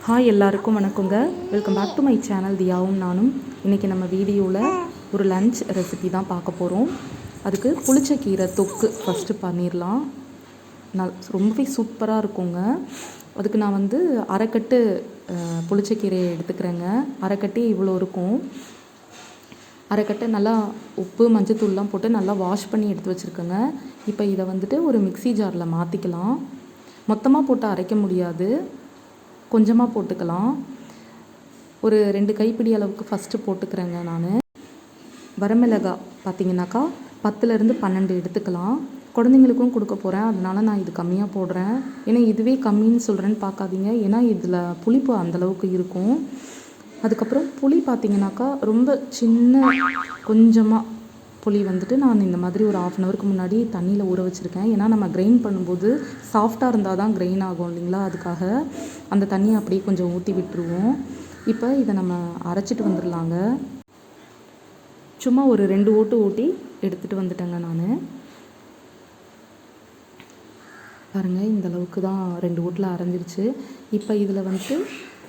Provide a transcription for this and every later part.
Hi எல்லாருக்கும் வணக்கங்க. Welcome back to my channel தியாவும் நானும். இன்றைக்கி நம்ம வீடியோவில் ஒரு லன்ச் ரெசிபி தான் பார்க்க போகிறோம். அதுக்கு புளிச்சக்கீரை தொக்கு ஃபஸ்ட்டு பண்ணிடலாம். ரொம்பவே சூப்பராக இருக்குங்க. அதுக்கு நான் வந்து அரைக்கட்டு புளிச்சக்கீரையை எடுத்துக்கிறேங்க. அரைக்கட்டி இவ்வளோ இருக்கும். அரைக்கட்டை நல்லா உப்பு மஞ்சத்தூள்லாம் போட்டு நல்லா வாஷ் பண்ணி எடுத்து வச்சுருக்கேங்க. இப்போ இதை வந்துட்டு ஒரு மிக்ஸி ஜாரில் மாற்றிக்கலாம். மொத்தமாக போட்டு அரைக்க முடியாது, கொஞ்சமாக போட்டுக்கலாம். ஒரு 2 கைப்பிடி அளவுக்கு ஃபஸ்ட்டு போட்டுக்கிறேங்க. நான் வரமிளகாய் பார்த்திங்கனாக்கா 10லேருந்து 12 எடுத்துக்கலாம். குழந்தைங்களுக்கும் கொடுக்க போகிறேன், அதனால் நான் இது கம்மியாக போடுறேன். ஏன்னா இதுவே கம்மின்னு சொல்கிறேன்னு பார்க்காதீங்க, ஏன்னா இதில் புளிப்பு அந்தளவுக்கு இருக்கும். அதுக்கப்புறம் புளி பார்த்திங்கனாக்கா ரொம்ப சின்ன கொஞ்சமாக புளி வந்துட்டு நான் இந்த மாதிரி ஒரு 1/2 அன் ஹவருக்கு முன்னாடி தண்ணியில் ஊற வச்சுருக்கேன். ஏன்னா நம்ம கிரைண்ட் பண்ணும்போது சாஃப்டாக இருந்தால் தான் கிரைண்ட் ஆகும் இல்லைங்களா, அதுக்காக அந்த தண்ணியை அப்படியே கொஞ்சம் ஊற்றி விட்டுருவோம். இப்போ இதை நம்ம அரைச்சிட்டு வந்துடலாங்க. சும்மா ஒரு 2 ஓட்டு ஓட்டி எடுத்துகிட்டு வந்துட்டேங்க. நான் பாருங்கள், இந்த அளவுக்கு தான் 2 ஓட்டில் அரைஞ்சிருச்சு. இப்போ இதில் வந்துட்டு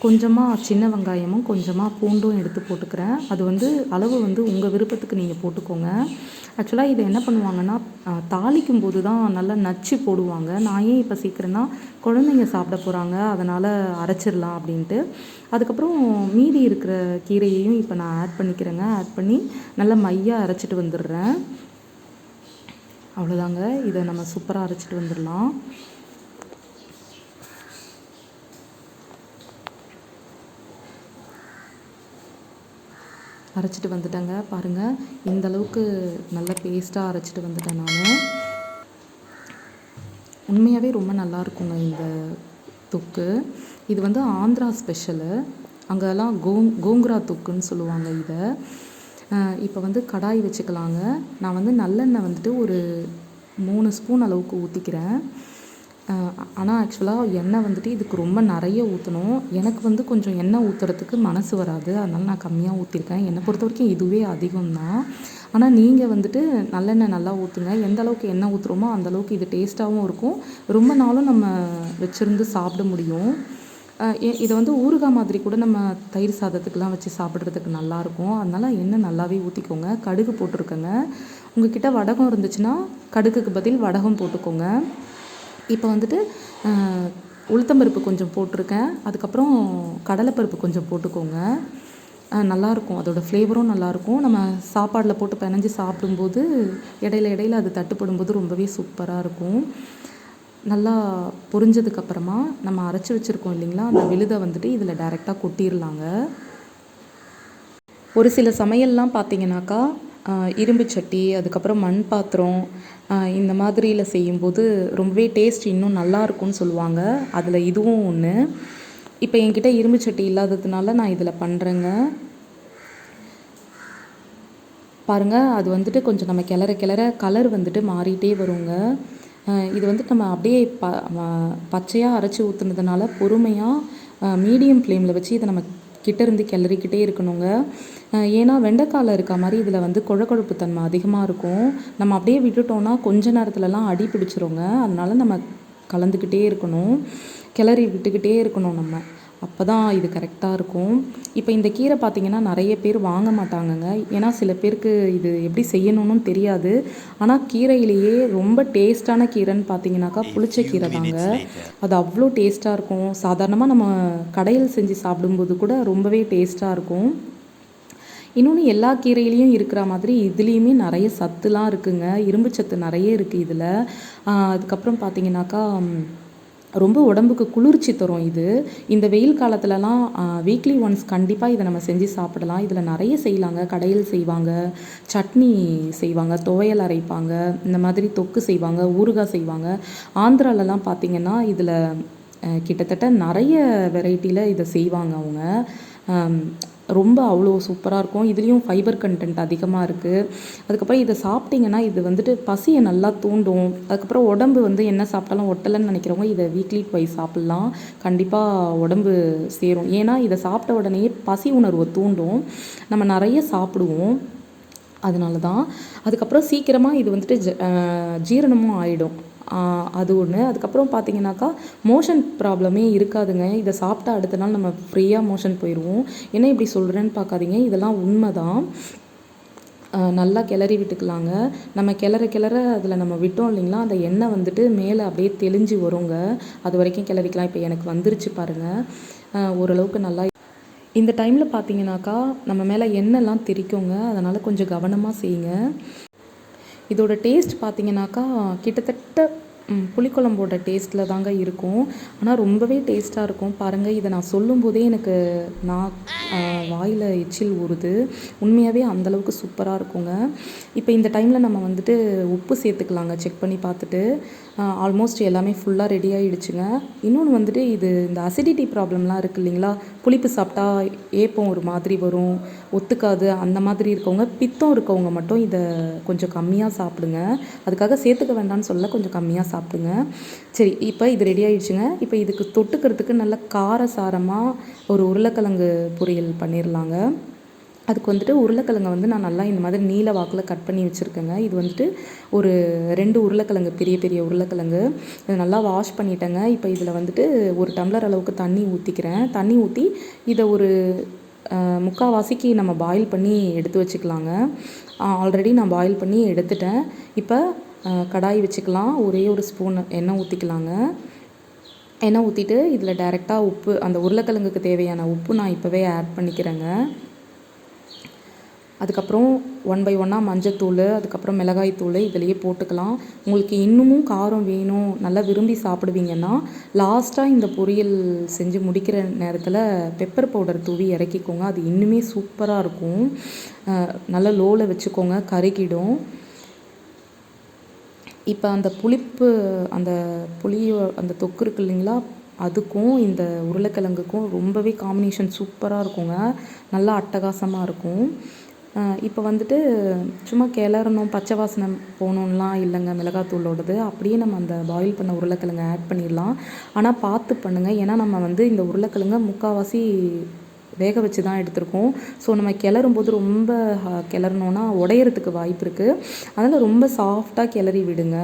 கொஞ்சமாக சின்ன வெங்காயமும் கொஞ்சமாக பூண்டும் எடுத்து போட்டுக்கிறேன். அது வந்து அளவு வந்து உங்கள் விருப்பத்துக்கு நீங்கள் போட்டுக்கோங்க. ஆக்சுவலாக இதை என்ன பண்ணுவாங்கன்னா தாளிக்கும் போது தான் நல்லா நச்சு போடுவாங்க. நான் ஏன் இப்போ சீக்கிரம்னா குழந்தைங்க சாப்பிட போகிறாங்க, அதனால் அரைச்சிடலாம் அப்படின்ட்டு. அதுக்கப்புறம் மீதி இருக்கிற கீரையையும் இப்போ நான் ஆட் பண்ணிக்கிறேங்க. ஆட் பண்ணி நல்லா மையாக அரைச்சிட்டு வந்துடுறேன். அவ்வளோதாங்க, இதை நம்ம சூப்பராக அரைச்சிட்டு வந்துடலாம். அரைச்சிட்டு வந்துட்டேங்க. பாருங்கள், இந்த அளவுக்கு நல்ல பேஸ்ட்டாக அரைச்சிட்டு வந்துட்டேன். நான் உண்மையாகவே ரொம்ப நல்லாயிருக்குங்க இந்த தொக்கு. இது வந்து ஆந்திரா ஸ்பெஷலு. அங்கெல்லாம் கோங்குரா தொக்குன்னு சொல்லுவாங்க இதை. இப்போ வந்து கடாய் வச்சுக்கலாங்க. நான் வந்து நல்லெண்ணெய் வந்துட்டு ஒரு 3 ஸ்பூன் அளவுக்கு ஊற்றிக்கிறேன். ஆனால் ஆக்சுவலாக எண்ணெய் வந்துட்டு இதுக்கு ரொம்ப நிறைய ஊற்றணும். எனக்கு வந்து கொஞ்சம் எண்ணெய் ஊற்றுறதுக்கு மனசு வராது, அதனால் நான் கம்மியாக ஊற்றிருக்கேன். என்னை பொறுத்த வரைக்கும் இதுவே அதிகம்தான். ஆனால் நீங்கள் வந்துட்டு நல்லெண்ணெய் நல்லா ஊற்றுங்க. எந்த அளவுக்கு எண்ணெய் ஊற்றுறோமோ அந்தளவுக்கு இது டேஸ்ட்டாகவும் இருக்கும், ரொம்ப நாளும் நம்ம வச்சுருந்து சாப்பிட முடியும். இதை வந்து ஊறுகாய் மாதிரி கூட நம்ம தயிர் சாதத்துக்கெலாம் வச்சு சாப்பிட்றதுக்கு நல்லாயிருக்கும். அதனால் எண்ணெய் நல்லாவே ஊற்றிக்கோங்க. கடுகு போட்டிருக்கேங்க. உங்கள்கிட்ட வடகம் இருந்துச்சுன்னா கடுகுக்கு பதில் வடகம் போட்டுக்கோங்க. இப்போ வந்துட்டு உளுத்தம்பருப்பு கொஞ்சம் போட்டிருக்கேன். அதுக்கப்புறம் கடலைப்பருப்பு கொஞ்சம் போட்டுக்கோங்க. நல்லாயிருக்கும், அதோடய ஃப்ளேவரும் நல்லாயிருக்கும். நம்ம சாப்பாடில் போட்டு பிணைஞ்சி சாப்பிடும்போது இடையில அது தட்டுப்படும்போது ரொம்பவே சூப்பராக இருக்கும். நல்லா பொரிஞ்சதுக்கப்புறமா நம்ம அரைச்சி வச்சுருக்கோம் இல்லைங்களா, அந்த விழுதை வந்துட்டு இதில் டைரெக்டாக கொட்டிடலாங்க. ஒரு சில சமையல்லாம் பார்த்திங்கனாக்கா இரும்பு சட்டி, அதுக்கப்புறம் மண் பாத்திரம், இந்த மாதிரியில் செய்யும்போது ரொம்பவே டேஸ்ட் இன்னும் நல்லாயிருக்கும்னு சொல்லுவாங்க. அதில் இதுவும் ஒன்று. இப்போ என்கிட்ட இரும்பு சட்டி இல்லாததுனால நான் இதில் பண்ணுறேங்க. பாருங்கள், அது வந்துட்டு கொஞ்சம் நம்ம கிளற கலர் வந்துட்டு மாறிட்டே வருங்க. இது வந்துட்டு நம்ம அப்படியே பச்சையாக அரைச்சி ஊற்றுனதுனால பொறுமையாக மீடியம் ஃப்ளேமில் வச்சு இதை நம்ம கிட்டேருந்து கிளறிக்கிட்டே இருக்கணுங்க. ஏன்னா வெண்டைக்காயில் இருக்க மாதிரி இதில் வந்து குழப்பு தன்மை அதிகமாக இருக்கும். நம்ம அப்படியே விட்டுட்டோன்னா கொஞ்ச நேரத்துலலாம் அடி பிடிச்சிருங்க. அதனால் நம்ம கலந்துக்கிட்டே இருக்கணும், கிளறி விட்டுக்கிட்டே இருக்கணும் நம்ம. அப்போ தான் இது கரெக்டாக இருக்கும். இப்போ இந்த கீரை பார்த்திங்கன்னா நிறைய பேர் வாங்க மாட்டாங்கங்க. ஏன்னா சில பேருக்கு இது எப்படி செய்யணும்னு தெரியாது. ஆனால் கீரையிலேயே ரொம்ப டேஸ்ட்டான கீரைன்னு பார்த்திங்கனாக்கா புளிச்சக்கீரை தாங்க. அது அவ்வளோ டேஸ்ட்டாக இருக்கும். சாதாரணமாக நம்ம கடையில் செஞ்சு சாப்பிடும்போது கூட ரொம்பவே டேஸ்ட்டாக இருக்கும். இன்னொன்று, எல்லா கீரையிலையும் இருக்கிற மாதிரி இதுலேயுமே நிறைய சத்துலாம் இருக்குங்க. இரும்பு சத்து நிறைய இருக்குது இதில். அதுக்கப்புறம் பார்த்திங்கனாக்கா ரொம்ப உடம்புக்கு குளிர்ச்சி தரும் இது. இந்த வெயில் காலத்துலலாம் வீக்லி ஒன்ஸ் கண்டிப்பாக இதை நம்ம செஞ்சு சாப்பிடலாம். இதில் நிறைய செய்யலாங்க. கடையில் செய்வாங்க, சட்னி செய்வாங்க, துவையல் அரைப்பாங்க, இந்த மாதிரி தொக்கு செய்வாங்க, ஊறுகாய் செய்வாங்க. ஆந்திராலலாம் பார்த்திங்கன்னா இதில் கிட்டத்தட்ட நிறைய வெரைட்டியில் இதை செய்வாங்க அவங்க. ரொம்ப அவ்வளோ சூப்பராக இருக்கும். இதுலேயும் ஃபைபர் கண்டென்ட் அதிகமாக இருக்குது. அதுக்கப்புறம் இதை சாப்பிட்டிங்கன்னா இது வந்துட்டு பசியை நல்லா தூண்டும். அதுக்கப்புறம் உடம்பு வந்து என்ன சாப்பிட்டாலும் ஒட்டலைன்னு நினைக்கிறவங்க இதை வீக்லி ட்வைஸ் சாப்பிட்லாம். கண்டிப்பாக உடம்பு சேரும். ஏன்னா இதை சாப்பிட்ட உடனே பசி உணர்வை தூண்டும், நம்ம நிறைய சாப்பிடுவோம், அதனால தான். அதுக்கப்புறம் சீக்கிரமாக இது வந்துட்டு ஜீரணமும் ஆகிடும். அது ஒன்று. அதுக்கப்புறம் பார்த்தீங்கன்னாக்கா மோஷன் ப்ராப்ளமே இருக்காதுங்க. இதை சாப்பிட்டா அடுத்த நாள் நம்ம ஃப்ரீயாக மோஷன் போயிடுவோம். என்ன இப்படி சொல்கிறேன்னு பார்க்காதீங்க, இதெல்லாம் உண்மை தான். நல்லா கிளறி விட்டுக்கலாங்க. நம்ம கிளற அதில் நம்ம விட்டோம் இல்லைங்களா, அந்த எண்ணெய் வந்துட்டு மேலே அப்படியே தெளிஞ்சு வருங்க. அது வரைக்கும் கிளறிக்கலாம். இப்போ எனக்கு வந்துருச்சு பாருங்கள், ஓரளவுக்கு நல்லா. இந்த டைமில் பார்த்தீங்கன்னாக்கா நம்ம மேலே எண்ணெய்லாம் தெறிக்குங்க. அதனால் கொஞ்சம் கவனமாக செய்யுங்க. இதோட டேஸ்ட் பார்த்தீங்கன்னாக்கா கிட்டத்தட்ட புளிக்குழம்போட டேஸ்ட்டில் தாங்க இருக்கும். ஆனால் ரொம்பவே டேஸ்ட்டாக இருக்கும். பாருங்கள், இதை நான் சொல்லும்போதே எனக்கு வாயில் எச்சில் ஊறுது. உண்மையாகவே அந்தளவுக்கு சூப்பராக இருக்குங்க. இப்போ இந்த டைமில் நம்ம வந்துட்டு உப்பு சேர்த்துக்கலாங்க. செக் பண்ணி பார்த்துட்டு ஆல்மோஸ்ட் எல்லாமே ஃபுல்லாக ரெடி ஆகிடுச்சுங்க. இன்னொன்று வந்துட்டு இந்த அசிடிட்டி ப்ராப்ளம்லாம் இருக்குது இல்லைங்களா, புளிப்பு சாப்பிட்டா ஏப்பம் ஒரு மாதிரி வரும், ஒத்துக்காது, அந்த மாதிரி இருக்கவங்க, பித்தம் இருக்கவங்க மட்டும் இதை கொஞ்சம் கம்மியாக சாப்பிடுங்க. அதுக்காக சேர்த்துக்க வேண்டாம்னு சொல்ல, கொஞ்சம் கம்மியாக சாப்பிடுங்க. சரி, இப்போ இது ரெடி ஆகிடுச்சுங்க. இப்போ இதுக்கு தொட்டுக்கிறதுக்கு நல்ல காரசாரமாக ஒரு உருளைக்கிழங்கு பொரியல் பண்ணிடலாங்க. அதுக்கு வந்துட்டு உருளைக்கிழங்கை வந்து நான் நல்லா இந்த மாதிரி நீல வாக்கில் கட் பண்ணி வச்சுருக்கேங்க. இது வந்துட்டு ஒரு 2 உருளைக்கிழங்கு, பெரிய பெரிய உருளைக்கிழங்கு. இதை நல்லா வாஷ் பண்ணிட்டேங்க. இப்போ இதில் வந்துட்டு 1 டம்ளர் அளவுக்கு தண்ணி ஊற்றிக்கிறேன். தண்ணி ஊற்றி இதை ஒரு முக்கால்வாசிக்கு நம்ம பாயில் பண்ணி எடுத்து வச்சுக்கலாங்க. ஆல்ரெடி நான் பாயில் பண்ணி எடுத்துட்டேன். இப்போ கடாய் வச்சுக்கலாம். ஒரே ஒரு ஸ்பூன் எண்ணெய் ஊற்றிக்கலாங்க. எண்ணெய் ஊற்றிட்டு இதில் டைரெக்டாக உப்பு, அந்த உருளைக்கிழங்குக்கு தேவையான உப்பு நான் இப்போவே ஆட் பண்ணிக்கிறேங்க. அதுக்கப்புறம் 1 பை 1 மஞ்சத்தூள், அதுக்கப்புறம் மிளகாய்த்தூள் இதிலையே போட்டுக்கலாம். உங்களுக்கு இன்னமும் காரம் வேணும், நல்லா விரும்பி சாப்பிடுவீங்கன்னா லாஸ்ட்டாக இந்த பொரியல் செஞ்சு முடிக்கிற நேரத்தில் பெப்பர் பவுடர் தூவி இறக்கிக்கோங்க. அது இன்னுமே சூப்பராக இருக்கும். நல்லா லோவில் வச்சுக்கோங்க, கருகிடும். இப்போ அந்த புளிப்பு, அந்த தொக்கு இருக்கு இல்லைங்களா, அதுக்கும் இந்த உருளைக்கிழங்குக்கும் ரொம்பவே காம்பினேஷன் சூப்பராக இருக்குங்க. நல்லா அட்டகாசமாக இருக்கும். இப்போ வந்துட்டு சும்மா கிளறணும், பச்சை வாசனை போகணுன்னுலாம் இல்லைங்க மிளகாத்தூளோடது. அப்படியே நம்ம அந்த பாயில் பண்ண உருளைக்கிழங்கை ஆட் பண்ணிடலாம். ஆனால் பார்த்து பண்ணுங்கள், ஏன்னா நம்ம வந்து இந்த உருளைக்கிழங்கை முக்கால்வாசி வேக வச்சு தான் எடுத்திருக்கோம். ஸோ நம்ம கிளறும்போது ரொம்ப கிளறணுன்னா உடையிறதுக்கு வாய்ப்பு இருக்குது. அதனால் ரொம்ப சாஃப்டாக கிளறி விடுங்க.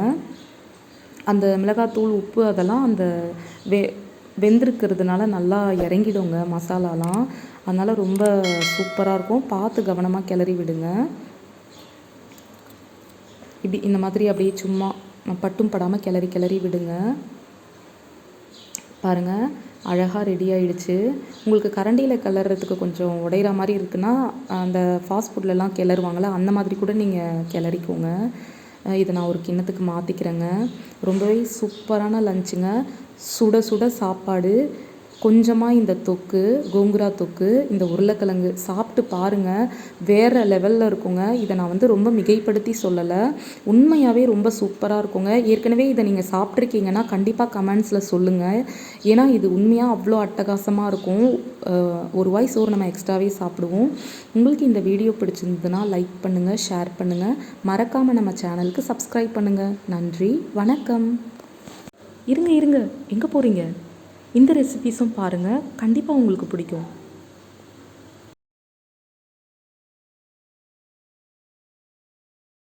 அந்த மிளகாத்தூள், உப்பு அதெல்லாம் அந்த வெந்திருக்கிறதுனால நல்லா இறங்கிடுங்க மசாலாலாம். அதனால் ரொம்ப சூப்பராக இருக்கும். பார்த்து கவனமாக கிளறி விடுங்க. இப்படி இந்த மாதிரி அப்படியே சும்மா பட்டும் படாமல் கிளறி விடுங்க. பாருங்கள், அழகாக ரெடி ஆகிடுச்சு. உங்களுக்கு கரண்டியில் கிளறதுக்கு கொஞ்சம் உடையிற மாதிரி இருக்குன்னா, அந்த ஃபாஸ்ட் ஃபுட்லலாம் கிளறுவாங்களே அந்த மாதிரி கூட நீங்கள் கிளறிக்கோங்க. இதை நான் ஒரு கிண்ணத்துக்கு மாற்றிக்கிறேங்க. ரொம்பவே சூப்பரான லஞ்சுங்க. சுட சுட சாப்பாடு, கொஞ்சமாக இந்த தொக்கு, கோங்குரா தொக்கு, இந்த உருளைக்கிழங்கு சாப்பிட்டு பாருங்கள், வேறு லெவலில் இருக்குங்க. இதை நான் வந்து ரொம்ப மிகைப்படுத்தி சொல்லலை, உண்மையாகவே ரொம்ப சூப்பராக இருக்குங்க. ஏற்கனவே இதை நீங்கள் சாப்பிட்ருக்கீங்கன்னா கண்டிப்பாக கமெண்ட்ஸில் சொல்லுங்கள். ஏன்னா இது உண்மையாக அவ்வளோ அட்டகாசமாக இருக்கும். ஒரு வாய் சோறு நம்ம எக்ஸ்ட்ராவே சாப்பிடுவோம். உங்களுக்கு இந்த வீடியோ பிடிச்சிருந்ததுன்னா லைக் பண்ணுங்கள், ஷேர் பண்ணுங்கள், மறக்காமல் நம்ம சேனலுக்கு சப்ஸ்கிரைப் பண்ணுங்கள். நன்றி, வணக்கம். இருங்க, எங்கே போகிறீங்க? இந்த ரெசிபீஸும் பாருங்கள், கண்டிப்பாக உங்களுக்கு பிடிக்கும்.